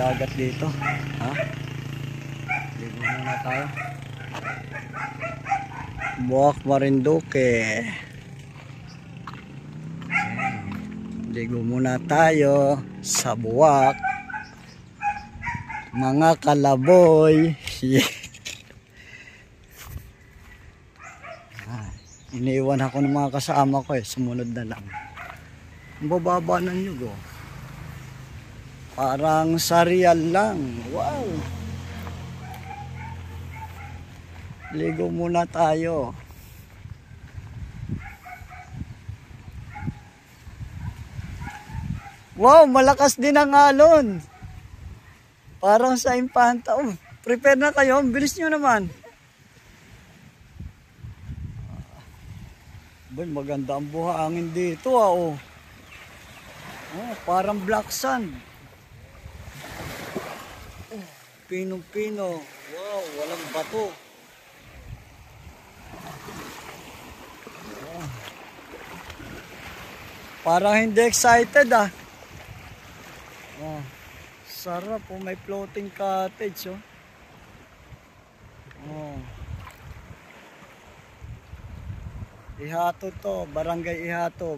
dagat dito. Ha? Ligo muna tayo. Buwak Marinduque. Ligo muna tayo sa buwak. Mga kalaboy. Iniwan ako ng mga kasama ko sumunod na lang. Ang bababa ng nyug parang sa Real lang. Wow. Ligo muna tayo. Wow, malakas din ang alon. Parang sa Impanta. Oh, prepare na kayo. Bilis nyo naman. Boy, maganda ang buhangin dito oh. Oh, parang black sand. Oh, pinong-pino. Wow, walang bato. Oh. Parang hindi excited ah. Oh, sarap oh, may floating cottage oh. Oh. Ihato to, Barangay Ihato,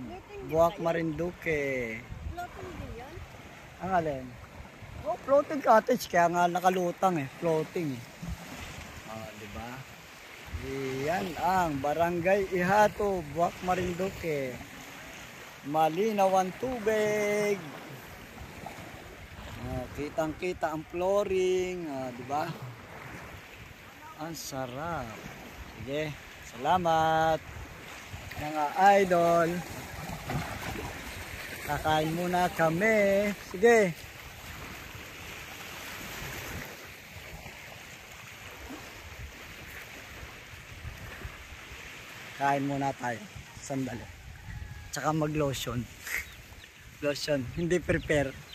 Buwak Marinduque. Floating din yan? Ang alin? Oh, floating cottage, kaya nga nakalutang floating diba? Iyan ang Barangay Ihato, Buwak Marinduque. Malinaw ang tubig. Kitang-kita ang flooring, diba? Ang sarap. Sige, salamat mga idol. Kakain muna kami. Sige. Kain muna tayo. Sandali. Tsaka mag lotion. Lotion. Hindi prepare.